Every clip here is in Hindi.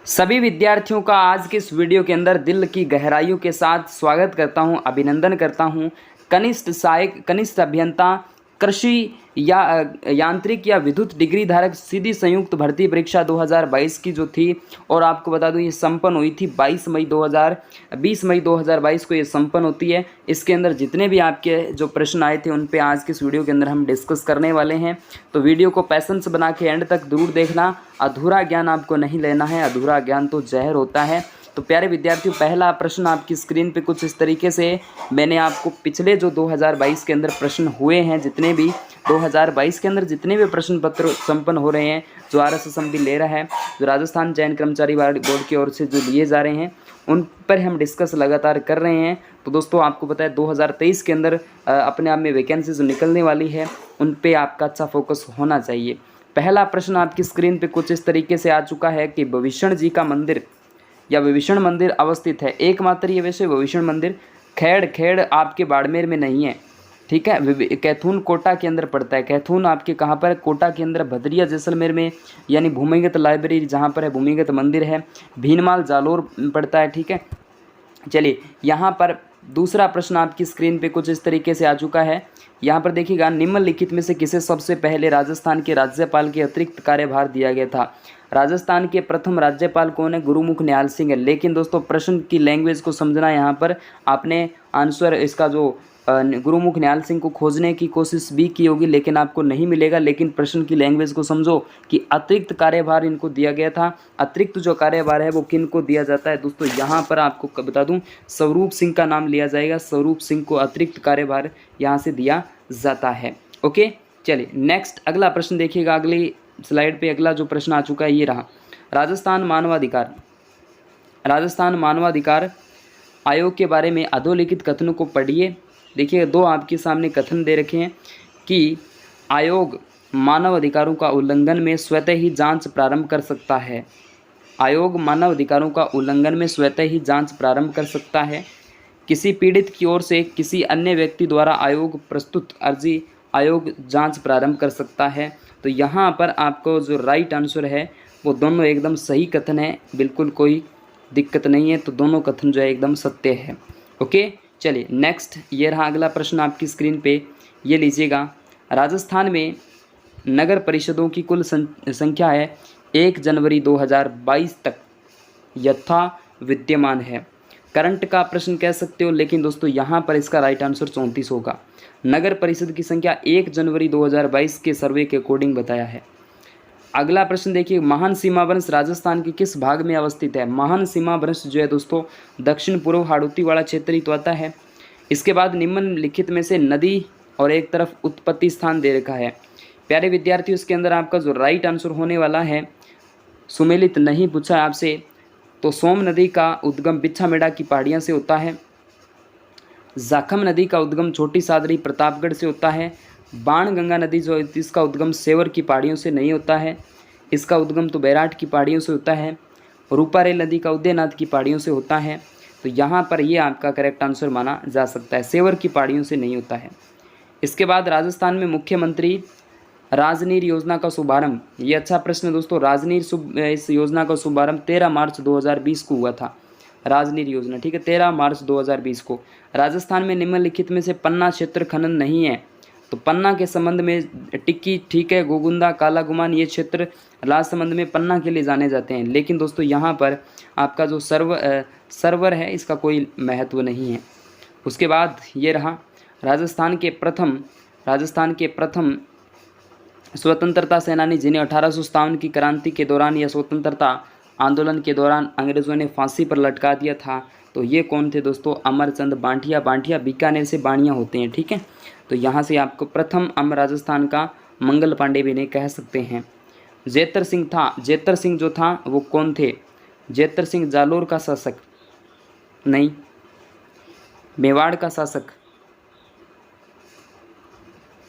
सभी विद्यार्थियों का आज के इस वीडियो के अंदर दिल की गहराइयों के साथ स्वागत करता हूं, अभिनंदन करता हूं। कनिष्ठ सहायक, कनिष्ठ अभियंता, कृषि या यांत्रिक या विद्युत डिग्री धारक सीधी संयुक्त भर्ती परीक्षा 2022 की जो थी, और आपको बता दूं ये संपन्न हुई थी 20 मई 2022 को ये संपन्न होती है। इसके अंदर जितने भी आपके जो प्रश्न आए थे उन पे आज के इस वीडियो के अंदर हम डिस्कस करने वाले हैं। तो वीडियो को पैसेंस बना के एंड तक जरूर देखना। अधूरा ज्ञान आपको नहीं लेना है, अधूरा ज्ञान तो जहर होता है। तो प्यारे विद्यार्थियों, पहला प्रश्न आपकी स्क्रीन पे कुछ इस तरीके से, मैंने आपको पिछले जो 2022 के अंदर प्रश्न हुए हैं, जितने भी 2022 के अंदर जितने भी प्रश्न पत्र संपन्न हो रहे हैं, जो RSSM भी ले रहा है, जो राजस्थान चयन कर्मचारी बोर्ड की ओर से जो लिए जा रहे हैं, उन पर हम डिस्कस लगातार कर रहे हैं। तो दोस्तों आपको पता है 2023 के अंदर अपने आप में वैकेंसी जो निकलने वाली है उन पे आपका अच्छा फोकस होना चाहिए। पहला प्रश्न आपकी स्क्रीन पे कुछ इस तरीके से आ चुका है कि विभीषण जी का मंदिर या विभीषण मंदिर अवस्थित है। एकमात्र ये वैसे विभीषण मंदिर खेड़ आपके बाड़मेर में नहीं है, ठीक है, कैथून कोटा के अंदर पड़ता है। कैथून आपके कहाँ पर है? कोटा के अंदर, भदरिया जैसलमेर में, यानी भूमिगत लाइब्रेरी जहाँ पर है, भूमिगत मंदिर है। भीनमाल जालोर पड़ता है, ठीक है। चलिए यहाँ पर दूसरा प्रश्न आपकी स्क्रीन पे कुछ इस तरीके से आ चुका है। यहाँ पर देखिएगा, निम्नलिखित में से किसे सबसे पहले राजस्थान के राज्यपाल के अतिरिक्त कार्यभार दिया गया था? राजस्थान के प्रथम राज्यपाल कौन है? गुरुमुख निहाल सिंह है। लेकिन दोस्तों प्रश्न की लैंग्वेज को समझना, यहाँ पर आपने आंसर इसका जो गुरुमुख निहाल सिंह को खोजने की कोशिश भी की होगी लेकिन आपको नहीं मिलेगा। लेकिन प्रश्न की लैंग्वेज को समझो कि अतिरिक्त कार्यभार इनको दिया गया था। अतिरिक्त जो कार्यभार है वो किन को दिया जाता है? दोस्तों यहाँ पर आपको बता दूं, स्वरूप सिंह का नाम लिया जाएगा। स्वरूप सिंह को अतिरिक्त कार्यभार यहाँ से दिया जाता है। ओके, चलिए नेक्स्ट अगला प्रश्न देखिएगा। अगली स्लाइड पे अगला जो प्रश्न आ चुका है ये रहा। राजस्थान मानवाधिकार आयोग के बारे में अधोलिखित कथनों को पढ़िए। देखिए दो आपके सामने कथन दे रखे हैं कि आयोग मानव अधिकारों का उल्लंघन में स्वतः ही जांच प्रारंभ कर सकता है। आयोग मानव अधिकारों का उल्लंघन में स्वतः ही जांच प्रारंभ कर सकता है। किसी पीड़ित की ओर से किसी अन्य व्यक्ति द्वारा आयोग प्रस्तुत अर्जी आयोग जांच प्रारंभ कर सकता है। तो यहाँ पर आपको जो राइट आंसर है वो दोनों एकदम सही कथन है, बिल्कुल कोई दिक्कत नहीं है। तो दोनों कथन जो है एकदम सत्य है। ओके, चलिए नेक्स्ट ये रहा अगला प्रश्न आपकी स्क्रीन पे, ये लीजिएगा। राजस्थान में नगर परिषदों की कुल संख्या है 1 जनवरी 2022 तक यथा विद्यमान है। करंट का प्रश्न कह सकते हो, लेकिन दोस्तों यहाँ पर इसका राइट आंसर 34 होगा। नगर परिषद की संख्या 1 जनवरी 2022 के सर्वे के अकॉर्डिंग बताया है। अगला प्रश्न देखिए, महान सीमा वंश राजस्थान के किस भाग में अवस्थित है? महान सीमा वंश जो है दोस्तों दक्षिण पूर्व हाड़ौती वाला क्षेत्र ही तो आता है। इसके बाद निम्नलिखित में से नदी और एक तरफ उत्पत्ति स्थान दे रखा है। प्यारे विद्यार्थियों, इसके अंदर आपका जो राइट आंसर होने वाला है, सुमेलित नहीं पूछा आपसे, तो सोम नदी का उद्गम बिच्छामेड़ा की पहाड़ियाँ से होता है। जाखम नदी का उद्गम छोटी सादरी प्रतापगढ़ से होता है। बाणगंगा नदी जो है इसका उद्गम सेवर की पहाड़ियों से नहीं होता है, इसका उद्गम तो बैराट की पहाड़ियों से होता है। रूपारेल नदी का उदयनाथ की पहाड़ियों से होता है। तो यहाँ पर ये आपका करेक्ट आंसर माना जा सकता है, सेवर की पहाड़ियों से नहीं होता है। इसके बाद राजस्थान में मुख्यमंत्री राजनीर योजना का शुभारंभ, ये अच्छा प्रश्न दोस्तों। राजनीर इस योजना का शुभारंभ 13 मार्च 2020 को हुआ था। राजनीर योजना, ठीक है, 13 मार्च 2020 को। राजस्थान में निम्नलिखित में से पन्ना क्षेत्र खनन नहीं है। तो पन्ना के संबंध में टिक्की, ठीक है, गोगुंदा, काला गुमान, ये क्षेत्र राजसमंद में पन्ना के लिए जाने जाते हैं। लेकिन दोस्तों यहाँ पर आपका जो सर्वर है इसका कोई महत्व नहीं है। उसके बाद ये रहा राजस्थान के प्रथम स्वतंत्रता सेनानी जिन्हें 1857 की क्रांति के दौरान या स्वतंत्रता आंदोलन के दौरान अंग्रेज़ों ने फांसी पर लटका दिया था। तो ये कौन थे दोस्तों? अमरचंद बांटिया। बांटिया बीकानेर से बाणिया होते हैं, ठीक है। तो यहाँ से आपको प्रथम राजस्थान का मंगल पांडे भी नहीं कह सकते हैं। जेतर सिंह था, जेतर सिंह जो था वो कौन थे? जेतर सिंह जालोर का शासक नहीं, मेवाड़ का शासक,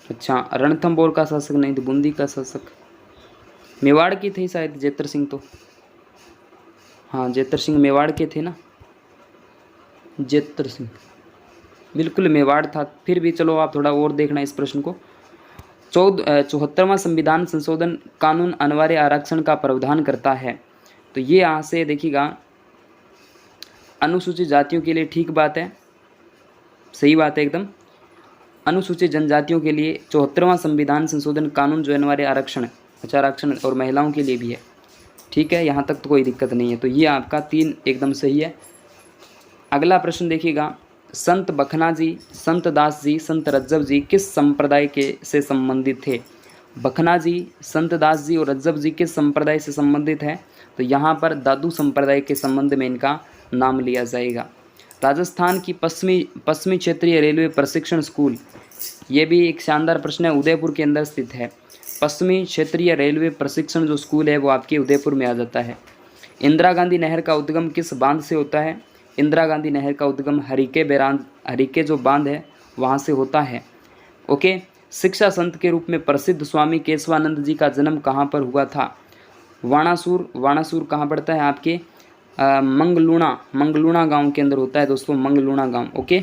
अच्छा रणथंभौर का शासक नहीं, तो बूंदी का शासक। मेवाड़ के थे शायद जेतर सिंह, तो हाँ जेतर सिंह मेवाड़ के थे ना। जेतर सिंह बिल्कुल मेवाड़ था। फिर भी चलो आप थोड़ा और देखना इस प्रश्न को। 74वां संविधान संशोधन कानून अनिवार्य आरक्षण का प्रावधान करता है। तो ये यहाँ से देखिएगा अनुसूचित जातियों के लिए ठीक बात है, सही बात है एकदम। अनुसूचित जनजातियों के लिए 74वां संविधान संशोधन कानून जो अनिवार्य आरक्षण, अच्छा आरक्षण और महिलाओं के लिए भी है, ठीक है, यहाँ तक तो कोई दिक्कत नहीं है। तो ये आपका 3 एकदम सही है। अगला प्रश्न देखिएगा, संत बखना जी, संत दास जी, संत रज्जब जी किस संप्रदाय के से संबंधित थे? बखना जी, संत दास जी और रज्जब जी किस संप्रदाय से संबंधित है? तो यहाँ पर दादू संप्रदाय के संबंध में इनका नाम लिया जाएगा। राजस्थान की पश्चिमी क्षेत्रीय रेलवे प्रशिक्षण स्कूल, ये भी एक शानदार प्रश्न है, उदयपुर के अंदर स्थित है। पश्चिमी क्षेत्रीय रेलवे प्रशिक्षण जो स्कूल है वो आपके उदयपुर में आ जाता है। इंदिरा गांधी नहर का उद्गम किस बांध से होता है? इंदिरा गांधी नहर का उद्गम हरिके जो बांध है वहाँ से होता है। ओके। शिक्षा संत के रूप में प्रसिद्ध स्वामी केशवानंद जी का जन्म कहाँ पर हुआ था? वाणासुर कहाँ पड़ता है? आपके मंगलूणा गांव के अंदर होता है दोस्तों, मंगलूणा गांव। ओके।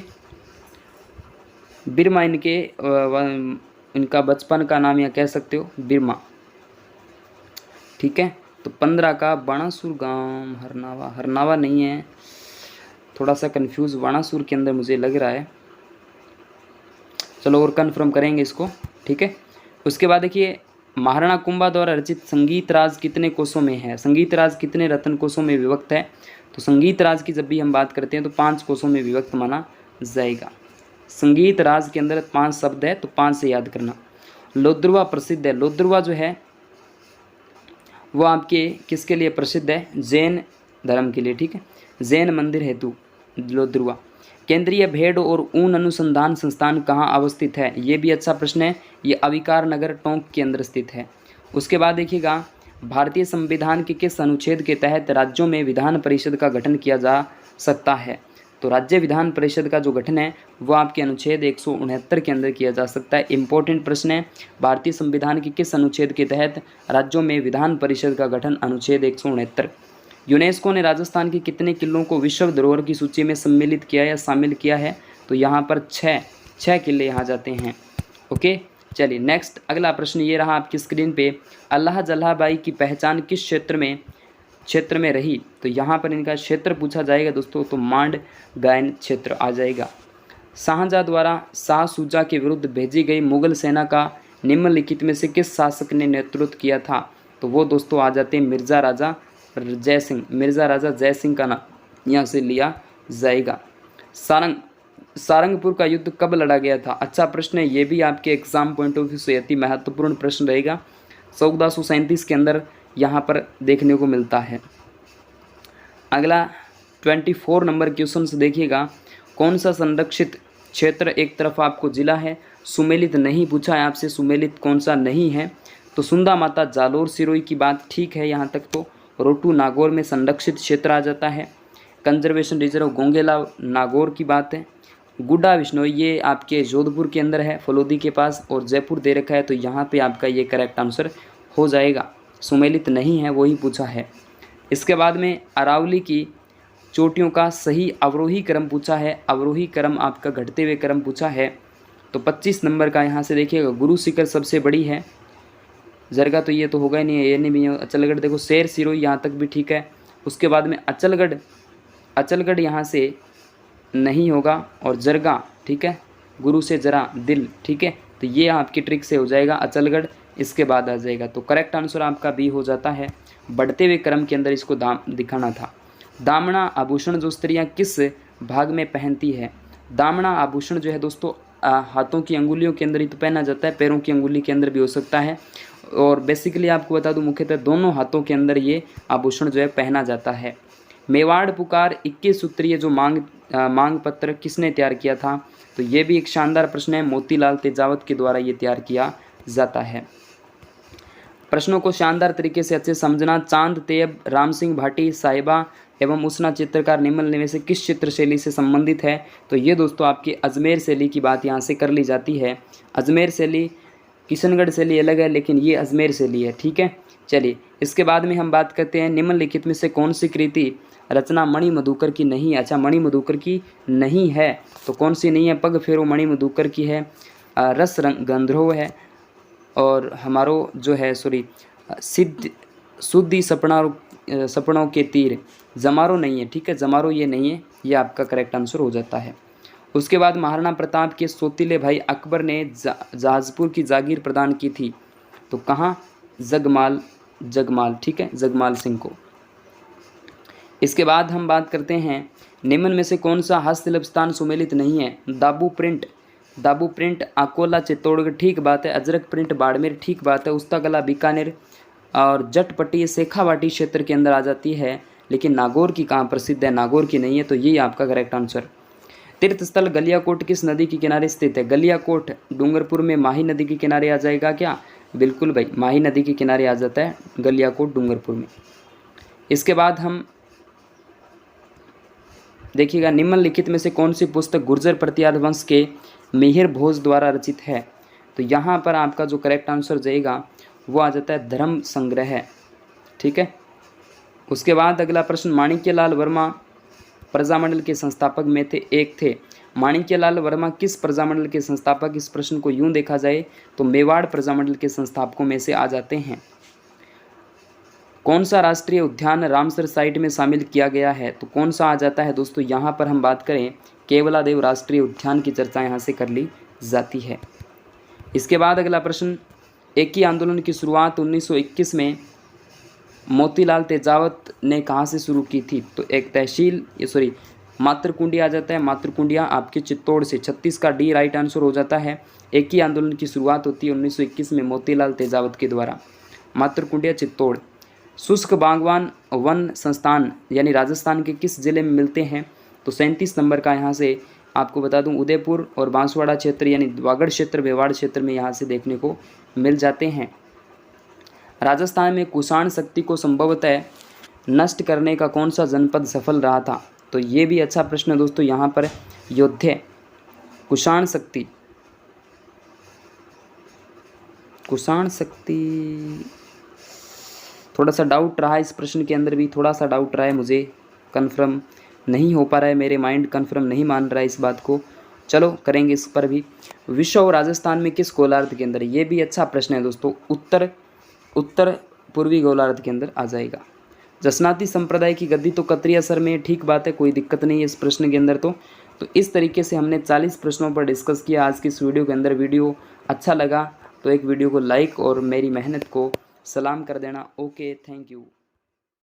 बिरमा इनका बचपन का नाम या कह सकते हो बिरमा, ठीक है। तो 15 का बाणासुर गांव, हरनावा नहीं है, थोड़ा सा कंफ्यूज बाणासुर के अंदर मुझे लग रहा है, चलो और कन्फर्म करेंगे इसको, ठीक है। उसके बाद देखिए, महाराणा कुंभा द्वारा रचित संगीत राज कितने कोशों में है? संगीत राज कितने रत्न कोशों में विभक्त है? तो संगीत राज की जब भी हम बात करते हैं तो 5 कोशों में विभक्त माना जाएगा। संगीत राज के अंदर 5 शब्द है तो 5 से याद करना। लोद्रुवा प्रसिद्ध है, लोद्रुवा जो है वो आपके किसके लिए प्रसिद्ध है? जैन धर्म के लिए, ठीक है, जैन मंदिर हेतु लोद्रुवा। केंद्रीय भेड़ और ऊन अनुसंधान संस्थान कहाँ अवस्थित है? ये भी अच्छा प्रश्न है, ये अविकार नगर टोंक के अंदर स्थित है। उसके बाद देखिएगा, भारतीय संविधान के किस अनुच्छेद के तहत राज्यों में विधान परिषद का गठन किया जा सकता है? तो राज्य विधान परिषद का जो गठन है वो आपके अनुच्छेद 169 के अंदर किया जा सकता है। इंपॉर्टेंट प्रश्न है, भारतीय संविधान के किस अनुच्छेद के तहत राज्यों में विधान परिषद का गठन? अनुच्छेद 169। यूनेस्को ने राजस्थान के कितने किलों को विश्व धरोहर की सूची में सम्मिलित किया या शामिल किया है? तो यहाँ पर 6 किले यहाँ जाते हैं। ओके, चलिए नेक्स्ट अगला प्रश्न ये रहा आपकी स्क्रीन पे, अल्लाह जल्लाह बाई की पहचान किस क्षेत्र में रही? तो यहाँ पर इनका क्षेत्र पूछा जाएगा दोस्तों, तो मांड गायन क्षेत्र आ जाएगा। शाहजहाँ द्वारा शाह शुजा के विरुद्ध भेजी गई मुगल सेना का निम्नलिखित में से किस शासक ने नेतृत्व किया था? तो वो दोस्तों आ जाते हैं मिर्ज़ा राजा जय सिंह का नाम यहाँ से लिया जाएगा। सारंगपुर का युद्ध कब लड़ा गया था? अच्छा प्रश्न है, ये भी आपके एग्जाम पॉइंट ऑफ व्यू से अति महत्वपूर्ण प्रश्न रहेगा। 1437 के अंदर यहाँ पर देखने को मिलता है। अगला 24 नंबर क्वेश्चन से देखिएगा, कौन सा संरक्षित क्षेत्र एक तरफ आपको जिला है? सुमेलित नहीं पूछा है आपसे, सुमेलित कौन सा नहीं है? तो सुंदा माता जालोर सिरोही की बात ठीक है यहाँ तक। तो रोटू नागौर में संरक्षित क्षेत्र आ जाता है। कंजर्वेशन रिजर्व गोंगेला नागौर की बात है। गुड्डा विश्नोई ये आपके जोधपुर के अंदर है, फलोदी के पास, और जयपुर दे रखा है, तो यहाँ पे आपका ये करेक्ट आंसर हो जाएगा। सुमेलित नहीं है, वो ही पूछा है। इसके बाद में अरावली की चोटियों का सही अवरोही क्रम पूछा है, अवरोही क्रम आपका घटते हुए क्रम पूछा है। तो 25 नंबर का यहाँ से देखिएगा, गुरु शिखर सबसे बड़ी है, जरगा तो ये तो होगा ही नहीं है, ये नहीं भी। अचलगढ़ देखो, शेर सिरोही यहाँ तक भी ठीक है। उसके बाद में अचलगढ़ यहाँ से नहीं होगा, और जरगा ठीक है, गुरु से जरा दिल, ठीक है। तो ये आपकी ट्रिक से हो जाएगा, अचलगढ़ इसके बाद आ जाएगा। तो करेक्ट आंसर आपका बी हो जाता है। बढ़ते हुए क्रम के अंदर इसको दिखाना था। दामना आभूषण जो स्त्रियाँ किस भाग में पहनती है? दामना आभूषण जो है दोस्तों हाथों की अंगुलियों के अंदर ही तो पहना जाता है, पैरों की अंगुली के अंदर भी हो सकता है। और बेसिकली आपको बता दूं, मुख्यतः दोनों हाथों के अंदर ये आभूषण जो है पहना जाता है। मेवाड़ पुकार 21 सूत्रीय जो मांग पत्र किसने तैयार किया था? तो ये भी एक शानदार प्रश्न है, मोतीलाल तेजावत के द्वारा ये तैयार किया जाता है। प्रश्नों को शानदार तरीके से अच्छे समझना। चांद तेब, राम सिंह भाटी, साहिबा एवं उसना चित्रकार निम्न में से किस चित्र शैली से संबंधित है? तो ये दोस्तों आपकी अजमेर शैली की बात यहाँ से कर ली जाती है। अजमेर शैली, किशनगढ़ शैली अलग है, लेकिन ये अजमेर शैली है, ठीक है। चलिए इसके बाद में हम बात करते हैं, निम्नलिखित में से कौन सी कृति रचना मणि मधुकर की नहीं है? अच्छा, मणि मधुकर की नहीं है तो कौन सी नहीं है? पग फेरो मणि मधुकर की है, रस गंधर्व है, और हमारो जो है शुद्धि सपना सपनों के तीर, जमारो नहीं है, ठीक है, जमारो ये नहीं है, ये आपका करेक्ट आंसर हो जाता है। उसके बाद महाराणा प्रताप के सौतीले भाई अकबर ने जहाजपुर की जागीर प्रदान की थी, तो कहाँ, जगमाल, ठीक है, जगमाल सिंह को। इसके बाद हम बात करते हैं निम्न में से कौन सा हस्तशिल्प स्थान सुमेलित नहीं है। दाबू प्रिंट अकोला चित्तौड़गढ़, ठीक बात है। अजरक प्रिंट बाड़मेर, ठीक बात है। उस्ताकला बीकानेर और जटपटी शेखावाटी क्षेत्र के अंदर आ जाती है, लेकिन नागौर की कहाँ प्रसिद्ध है, नागौर की नहीं है, तो ये आपका करेक्ट आंसर। तीर्थस्थल गलियाकोट किस नदी के किनारे स्थित है। गलियाकोट डूंगरपुर में माही नदी के किनारे आ जाएगा क्या, बिल्कुल भाई, माही नदी के किनारे आ जाता है गलियाकोट डूंगरपुर में। इसके बाद हम देखिएगा निम्नलिखित में से कौन सी पुस्तक गुर्जर प्रतिहार वंश के मिहिर भोज द्वारा रचित है, तो यहाँ पर आपका जो करेक्ट आंसर जाएगा वो आ जाता है धर्म संग्रह, ठीक है। उसके बाद अगला प्रश्न, माणिक्यलाल वर्मा प्रजामंडल के संस्थापक में थे, एक थे। माणिक्यलाल वर्मा किस प्रजामंडल के संस्थापक, इस प्रश्न को यूं देखा जाए तो मेवाड़ प्रजामंडल के संस्थापकों में से आ जाते हैं। कौन सा राष्ट्रीय उद्यान रामसर साइट में शामिल किया गया है, तो कौन सा आ जाता है दोस्तों, यहाँ पर हम बात करें केवलादेव राष्ट्रीय उद्यान की चर्चा यहाँ से कर ली जाती है। इसके बाद अगला प्रश्न, एकी आंदोलन की शुरुआत 1921 में मोतीलाल तेजावत ने कहाँ से शुरू की थी, तो एक तहसील मातरकुंडिया आ जाता है, मातरकुंडिया आपके चित्तौड़ से, 36 का डी राइट आंसर हो जाता है। एकी आंदोलन की शुरुआत होती है 1921 में मोतीलाल तेजावत के द्वारा, मातरकुंडिया चित्तौड़। शुष्क बागवान वन संस्थान यानी राजस्थान के किस जिले में मिलते हैं, तो 37 नंबर का यहाँ से आपको बता दूं उदयपुर और बांसवाड़ा क्षेत्र यानी वागड़ क्षेत्र, मेवाड़ क्षेत्र में यहाँ से देखने को मिल जाते हैं। राजस्थान में कुषाण शक्ति को संभवतः नष्ट करने का कौन सा जनपद सफल रहा था, तो ये भी अच्छा प्रश्न है दोस्तों। यहाँ पर योद्धा कुषाण शक्ति थोड़ा सा डाउट रहा इस प्रश्न के अंदर भी, थोड़ा सा डाउट रहा है, मुझे कन्फर्म नहीं हो पा रहा है, मेरे माइंड कन्फर्म नहीं मान रहा है इस बात को, चलो करेंगे इस पर भी। विश्व और राजस्थान में किस गोलार्ध के अंदर, ये भी अच्छा प्रश्न है दोस्तों, उत्तर पूर्वी गोलार्ध के अंदर आ जाएगा। जसनाती संप्रदाय की गद्दी तो कतरिया सर में, ठीक बात है, कोई दिक्कत नहीं है इस प्रश्न के अंदर। तो इस तरीके से हमने 40 प्रश्नों पर डिस्कस किया आज की इस वीडियो के अंदर। वीडियो अच्छा लगा तो एक वीडियो को लाइक और मेरी मेहनत को सलाम कर देना। Okay, thank you.